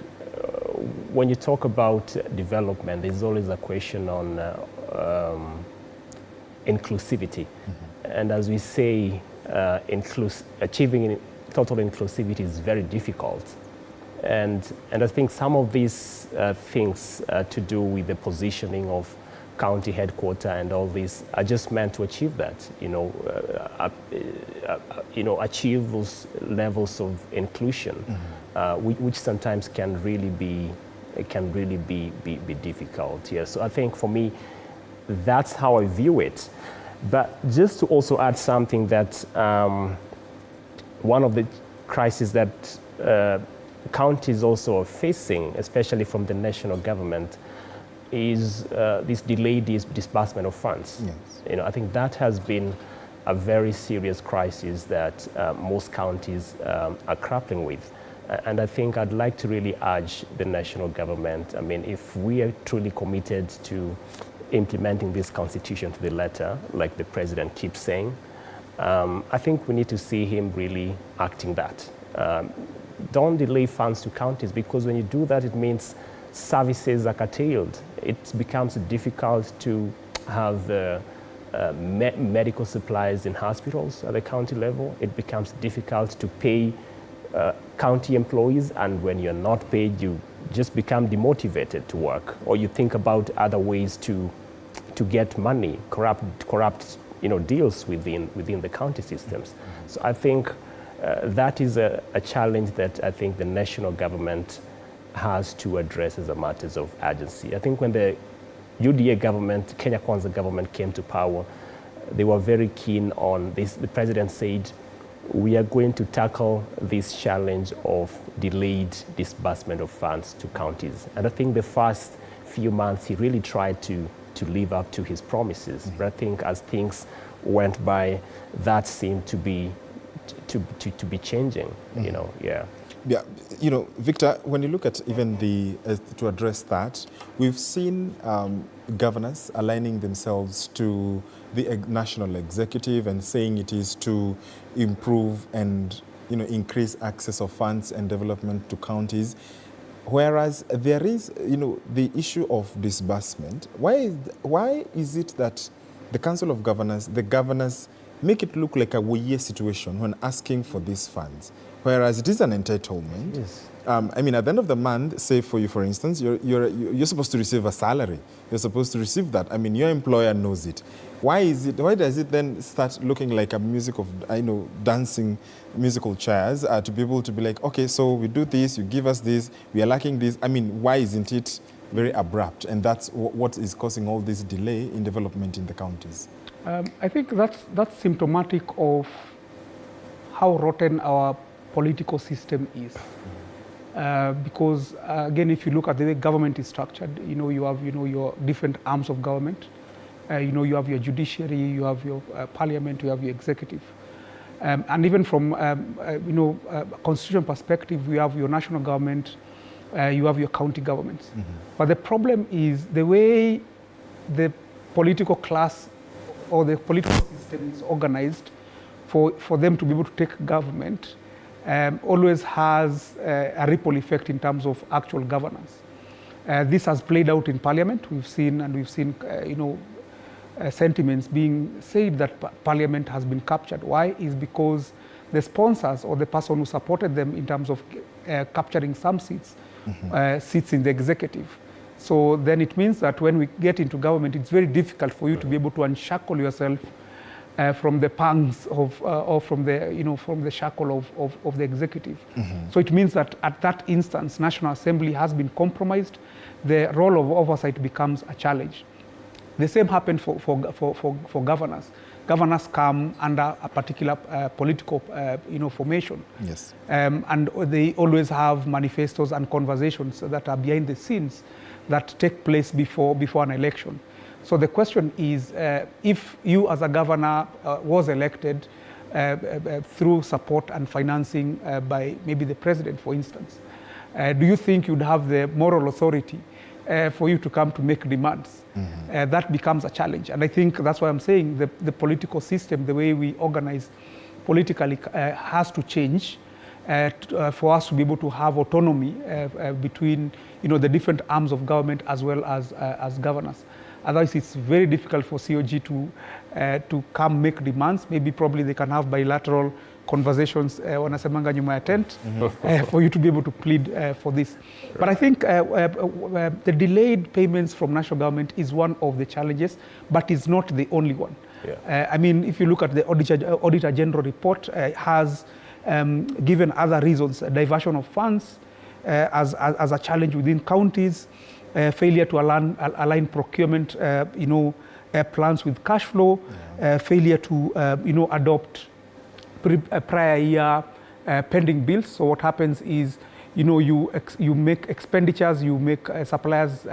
when you talk about development, there's always a question on inclusivity. Mm-hmm. And as we say, achieving total inclusivity is very difficult. And I think some of these things to do with the positioning of county headquarters and all this are just meant to achieve that, achieve those levels of inclusion, mm-hmm. Which sometimes can really be difficult. Yeah. So I think for me, that's how I view it. But just to also add something that one of the crises that counties also are facing, especially from the national government, is this delayed disbursement of funds. Yes. I think that has been a very serious crisis that most counties are grappling with. And I think I'd like to really urge the national government, I mean, if we are truly committed to implementing this constitution to the letter, like the president keeps saying, I think we need to see him really acting that. Don't delay funds to counties, because when you do that, it means services are curtailed. It becomes difficult to have medical supplies in hospitals at the county level. It becomes difficult to pay county employees, and when you're not paid, you just become demotivated to work, or you think about other ways to get money, corrupt deals within the county systems. So I think that is a challenge that I think the national government has to address as a matter of urgency. I think when the UDA government, Kenya Kwanza government, came to power, they were very keen on this. The president said, we are going to tackle this challenge of delayed disbursement of funds to counties. And I think the first few months he really tried to live up to his promises. But I think as things went by, that seemed to be changing, yeah. Yeah, Victor, when you look at even to address that, we've seen governors aligning themselves to the national executive and saying it is to improve and increase access of funds and development to counties. Whereas there is, the issue of disbursement. Why is it that the Council of Governors, the governors, make it look like a wuye situation when asking for these funds, whereas it is an entitlement? Yes. I mean, at the end of the month, say for you, for instance, you're supposed to receive a salary. You're supposed to receive that. I mean, your employer knows it. Why does it then start looking like a dancing musical chairs to be able to be like, okay, so we do this, you give us this, we are lacking this. I mean, why isn't it very abrupt? And that's what is causing all this delay in development in the counties. I think that's symptomatic of how rotten our political system is. Because again, if you look at the way government is structured, you have your different arms of government. You have your judiciary, you have your parliament, you have your executive. And even from constitutional perspective, we have your national government, you have your county governments. Mm-hmm. But the problem is the way the political class or the political system is organized for them to be able to take government always has a ripple effect in terms of actual governance. This has played out in parliament. We've seen sentiments being said that parliament has been captured. Why? Is because the sponsors or the person who supported them in terms of capturing some seats, mm-hmm. Sits in the executive. So then it means that when we get into government, it's very difficult for you to be able to unshackle yourself from the pangs or from the shackle of the executive. Mm-hmm. So it means that at that instance, National Assembly has been compromised. The role of oversight becomes a challenge. The same happened for governors. Governors come under a particular political formation. Yes. And they always have manifestos and conversations that are behind the scenes that take place before an election. So the question is, if you as a governor was elected through support and financing by maybe the president, for instance, do you think you'd have the moral authority for you to come to make demands? Mm-hmm. That becomes a challenge. And I think that's why I'm saying the political system, the way we organize politically has to change for us to be able to have autonomy between the different arms of government as well as governors. Otherwise, it's very difficult for COG to come make demands. Maybe probably they can have bilateral conversations wanasemanga nyuma ya tent for you to be able to plead for this. Right. But I think the delayed payments from national government is one of the challenges, but it's not the only one. Yeah. I mean, if you look at the Auditor General report, has given other reasons, diversion of funds as a challenge within counties, failure to align procurement, plans with cash flow, failure to, adopt prior year pending bills. So what happens is, you make expenditures, you make suppliers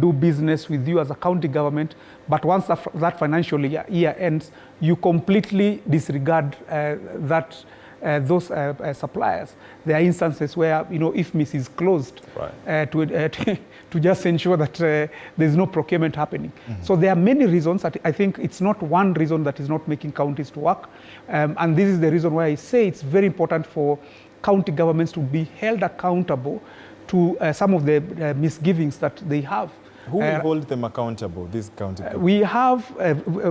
do business with you as a county government, but once that financial year ends, you completely disregard that those suppliers. There are instances where, IFMIS is closed to just ensure that there's no procurement happening. So there are many reasons. I think it's not one reason that is not making counties to work. And this is the reason why I say it's very important for county governments to be held accountable to some of the misgivings that they have. Who will hold them accountable, these county governments?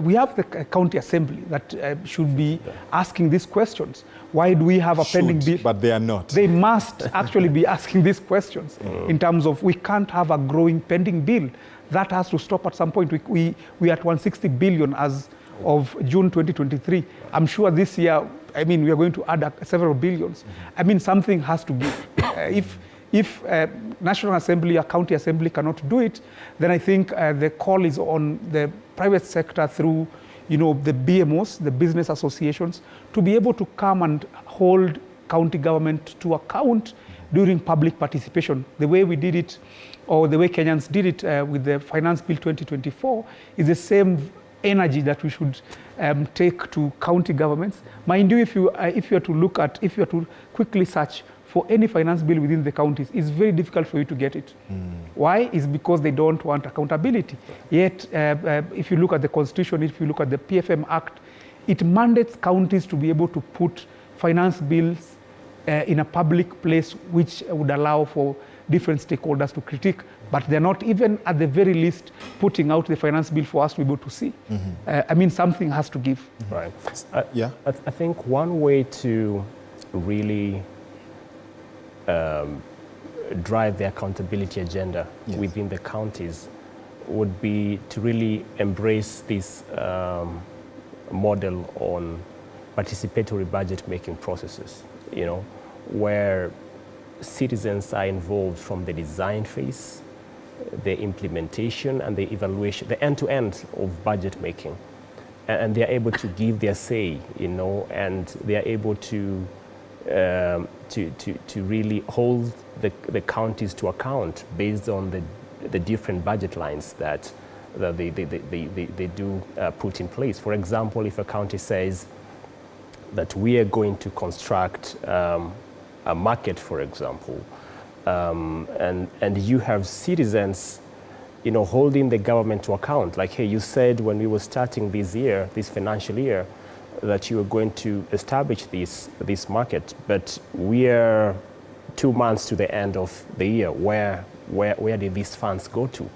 We have the county assembly that should be asking these questions. Why do we have a pending bill? But they are not. They must actually be asking these questions in terms of we can't have a growing pending bill. That has to stop at some point. We are at 160 billion as of June 2023. I'm sure this year, we are going to add several billions. Something has to give. If National Assembly or County Assembly cannot do it, then I think the call is on the private sector through, the BMOs, the business associations, to be able to come and hold county government to account during public participation. The way we did it, or the way Kenyans did it with the Finance Bill 2024, is the same energy that we should take to county governments. Mind you, if you are to quickly search for any finance bill within the counties, it's very difficult for you to get it. Why? It's because they don't want accountability. Yet, if you look at the Constitution, if you look at the PFM Act, it mandates counties to be able to put finance bills in a public place, which would allow for different stakeholders to critique, but they're not even at the very least putting out the finance bill for us to be able to see. Something has to give. Right. I think one way to really drive the accountability agenda within the counties would be to really embrace this model on participatory budget making processes, where citizens are involved from the design phase, the implementation and the evaluation, the end-to-end of budget making. And they are able to give their say, and they are able to really hold the counties to account based on the different budget lines that they do put in place. For example, if a county says that we are going to construct a market, for example, and you have citizens, holding the government to account. Like, hey, you said when we were starting this financial year, that you were going to establish this market, but we are 2 months to the end of the year. Where did these funds go to?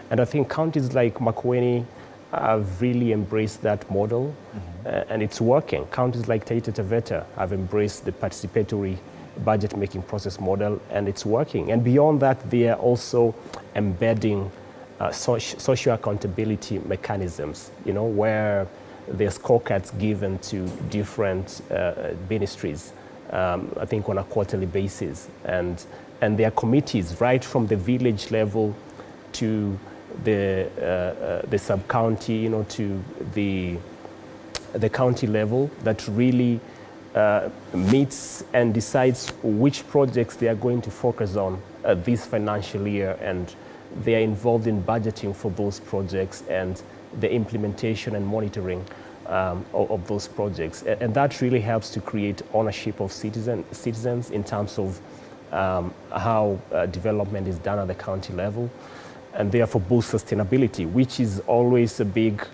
And I think counties like Makueni have really embraced that model, and it's working. Counties like Taita Taveta have embraced the participatory budget-making process model, and it's working. And beyond that, they are also embedding social accountability mechanisms, where there's scorecards given to different ministries, I think on a quarterly basis. And there are committees right from the village level to the sub-county, to the county level that really meets and decides which projects they are going to focus on this financial year, and they are involved in budgeting for those projects and the implementation and monitoring of those projects. And that really helps to create ownership of citizens in terms of how development is done at the county level, and therefore boost sustainability, which is always a big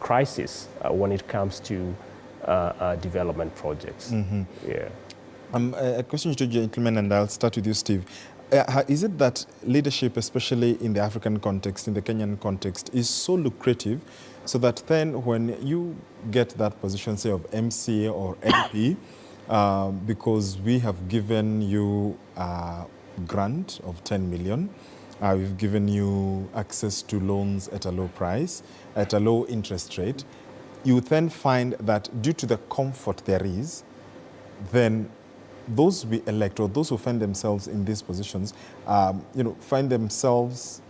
crisis when it comes to development projects. A question to you, gentlemen, and I'll start with you, Steve. Is it that leadership, especially in the African context, in the Kenyan context, is so lucrative so that then when you get that position, say, of MCA or MP, because we have given you a grant of 10 million, we've given you access to loans at a low price, at a low interest rate, you then find that due to the comfort there is, then those we elect, or those who find themselves in these positions, find themselves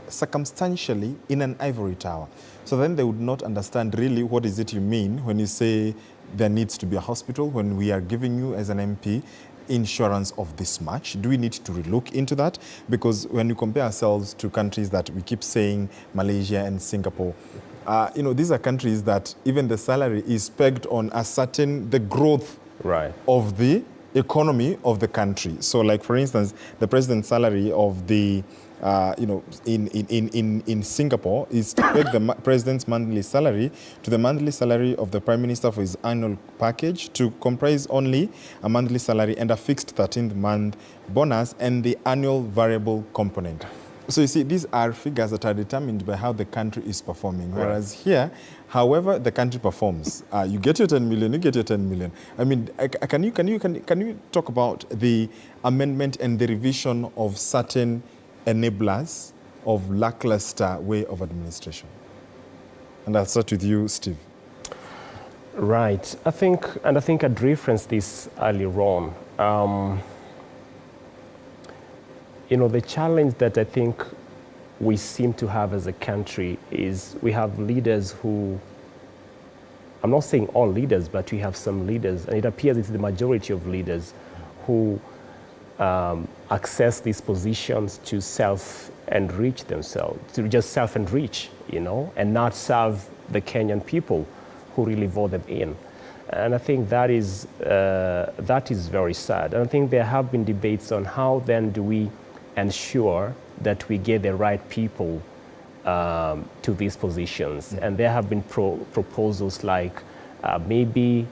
circumstantially in an ivory tower. So then they would not understand really what is it you mean when you say there needs to be a hospital, when we are giving you as an MP insurance of this much. Do we need to relook into that? Because when you compare ourselves to countries that we keep saying, Malaysia and Singapore, these are countries that even the salary is pegged on the growth of the economy of the country. So, like for instance, the president's salary of the in Singapore is to peg the president's monthly salary to the monthly salary of the prime minister for his annual package, to comprise only a monthly salary and a fixed 13th month bonus and the annual variable component. So you see, these are figures that are determined by how the country is performing. Whereas here, however the country performs, you get your 10 million, you get your 10 million. I mean, can you talk about the amendment and the revision of certain enablers of lackluster way of administration? And I'll start with you, Steve. Right. I think I'd referenced this earlier on. The challenge that I think we seem to have as a country is we have leaders who, I'm not saying all leaders, but we have some leaders, and it appears it's the majority of leaders who access these positions to self-enrich themselves, to just self-enrich, and not serve the Kenyan people who really vote them in. And I think that is very sad. And I think there have been debates on how then do we ensure that we get the right people to these positions. And there have been proposals like maybe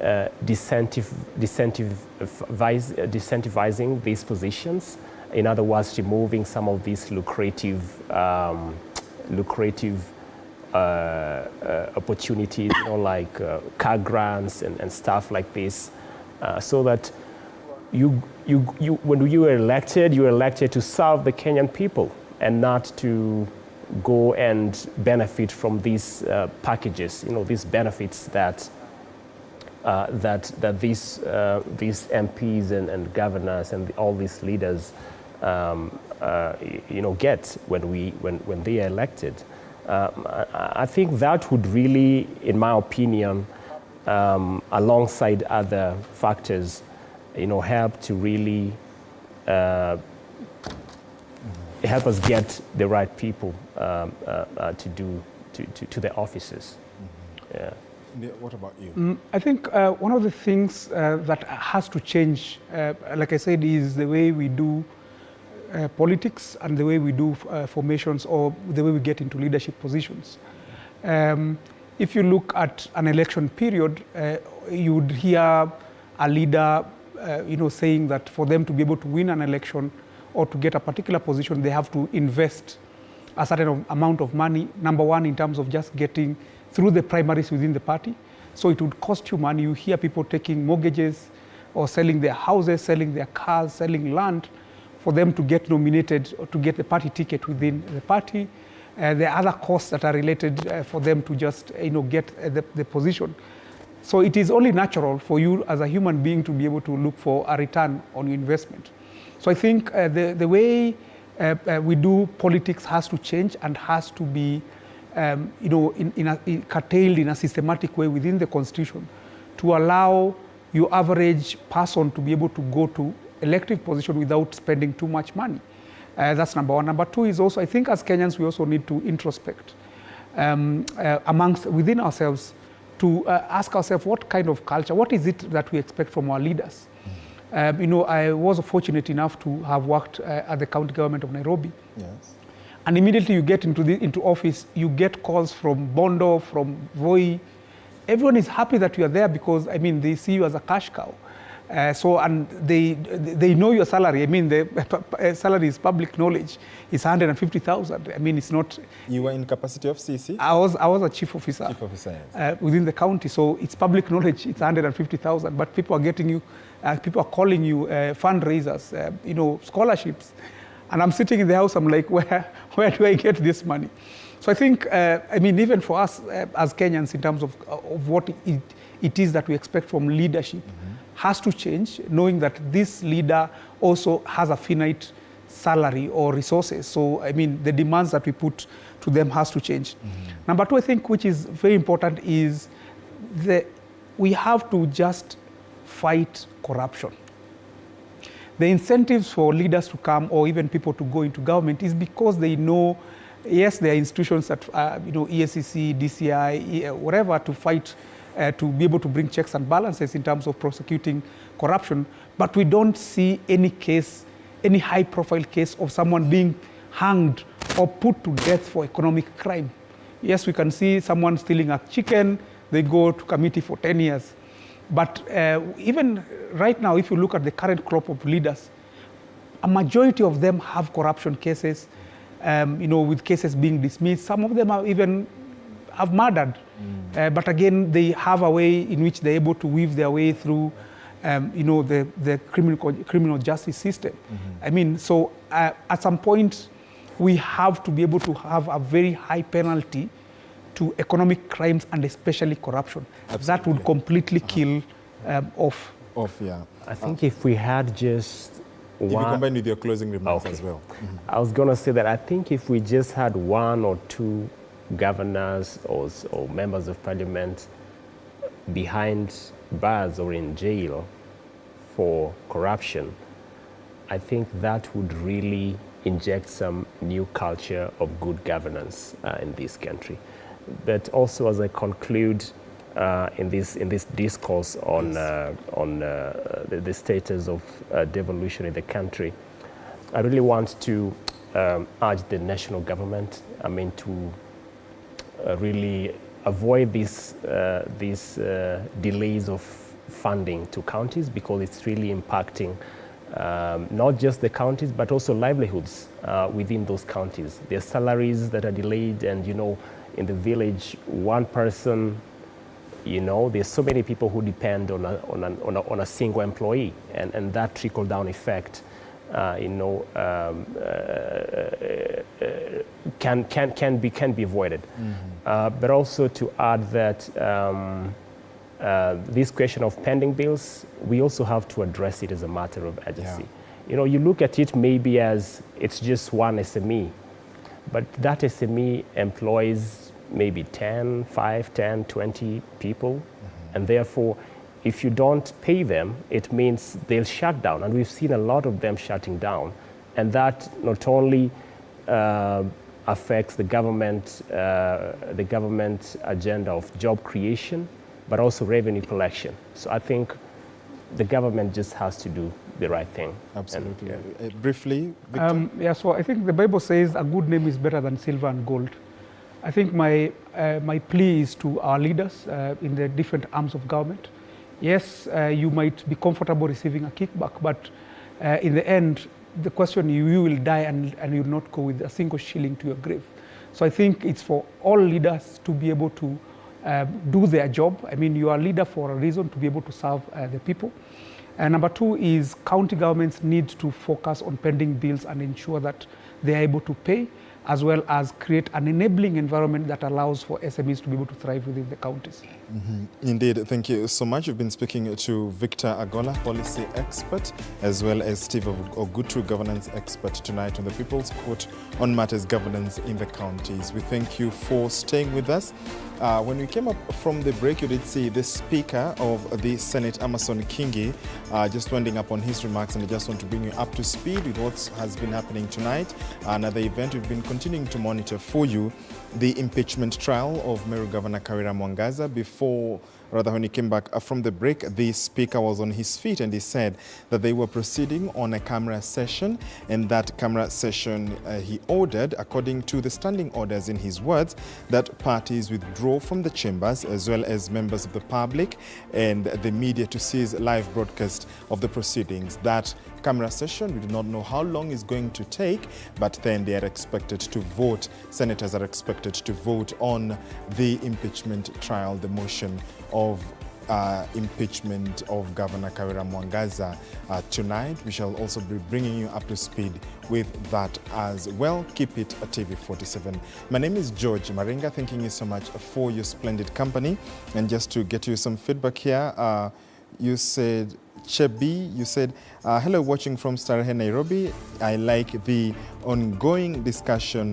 decentivizing these positions. In other words, removing some of these lucrative opportunities, like car grants and stuff like this, so that when you are elected, you're elected to serve the Kenyan people and not to go and benefit from these packages, these benefits that these MPs and governors and all these leaders get when they are elected. I think that would really, in my opinion, alongside other factors, help to really help us get the right people to the offices. Yeah. What about you? I think one of the things that has to change, like I said, is the way we do politics and the way we do formations, or the way we get into leadership positions. If you look at an election period, you would hear a leader saying that for them to be able to win an election or to get a particular position, they have to invest a certain amount of money, number one, in terms of just getting through the primaries within the party. So it would cost you money. You hear people taking mortgages or selling their houses, selling their cars, selling land for them to get nominated or to get the party ticket within the party. There are other costs that are related for them to just get the position. So it is only natural for you as a human being to be able to look for a return on your investment. So I think the way we do politics has to change and has to be curtailed in a systematic way within the Constitution to allow your average person to be able to go to elective position without spending too much money. That's number one. Number two is also, I think as Kenyans, we also need to introspect within ourselves to ask ourselves what kind of culture, what is it that we expect from our leaders? I was fortunate enough to have worked at the county government of Nairobi. Yes. And immediately you get into office, you get calls from Bondo, from Voi. Everyone is happy that you are there because, they see you as a cash cow. And they know your salary. The salary is public knowledge. It's 150,000. It's not. You were in capacity of CC? I was a chief officer. Chief officer, yes. Within the county. So it's public knowledge. It's 150,000. But people are getting you. People are calling you fundraisers. Scholarships. And I'm sitting in the house. I'm like, where do I get this money? So I think, even for us as Kenyans, in terms of what it is that we expect from leadership, has to change, knowing that this leader also has a finite salary or resources. So, the demands that we put to them has to change. Number two, I think, which is very important, is we have to just fight corruption. The incentives for leaders to come or even people to go into government is because they know Yes, there are institutions that, ESCC, DCI, whatever, to fight, to be able to bring checks and balances in terms of prosecuting corruption. But we don't see any case, any high-profile case of someone being hanged or put to death for economic crime. Yes, we can see someone stealing a chicken, they go to committee for 10 years. But even right now, if you look at the current crop of leaders, a majority of them have corruption cases, with cases being dismissed. Some of them are even have murdered. But again, they have a way in which they're able to weave their way through, the criminal justice system. I mean, so at some point, we have to be able to have a very high penalty to economic crimes and especially corruption. Absolutely. That would completely kill off. Yeah. I think if we had just if you combine with your closing remarks as well. I was going to say that I think if we just had one or two governors or members of parliament behind bars or in jail for corruption, I think that would really inject some new culture of good governance in this country. But also, as I conclude in this discourse on the status of devolution in the country, I really want to urge the national government, to really avoid these delays of funding to counties, because it's really impacting not just the counties, but also livelihoods within those counties. Their salaries that are delayed, and in the village, one person, there's so many people who depend on a single employee, and that trickle-down effect, can be avoided. But also to add that this question of pending bills, we also have to address it as a matter of urgency. Yeah. You look at it maybe as it's just one SME, but that SME employs maybe 5, 10, 20 people. And therefore, if you don't pay them, it means they'll shut down. And we've seen a lot of them shutting down. And that not only affects the government agenda of job creation, but also revenue collection. So I think the government just has to do the right thing. Absolutely. Briefly, Victor? So I think the Bible says a good name is better than silver and gold. I think my plea is to our leaders in the different arms of government. Yes, you might be comfortable receiving a kickback, but in the end, the question, you will die and you will not go with a single shilling to your grave. So I think it's for all leaders to be able to do their job. I mean, you are a leader for a reason, to be able to serve the people. And number two is county governments need to focus on pending bills and ensure that they are able to pay, as well as create an enabling environment that allows for SMEs to be able to thrive within the counties. Indeed, thank you so much. You've been speaking to Victor Agola, policy expert, as well as Steve Ogutu, governance expert, tonight on the People's Court on matters governance in the counties. We thank you for staying with us. When we came up from the break, you did see the Speaker of the Senate, Amason Kingi, just winding up on his remarks, and I just want to bring you up to speed with what has been happening tonight. Another event we've been continuing to monitor for you, the impeachment trial of Meru Governor Kawira Mwangaza. When he came back from the break, the Speaker was on his feet and he said that they were proceeding on a camera session, and that camera session he ordered, according to the standing orders in his words, that parties withdraw from the chambers, as well as members of the public and the media, to cease live broadcast of the proceedings. That camera session, we do not know how long it's going to take, but then they are expected to vote. Senators are expected to vote on the impeachment trial, the motion of impeachment of Governor Kawira Mwangaza tonight. We shall also be bringing you up to speed with that as well. Keep it at TV47. My name is George Maringa. Thanking you so much for your splendid company. And just to get you some feedback here, you said, Chebi, you said, hello, watching from Starehe, Nairobi. I like the ongoing discussion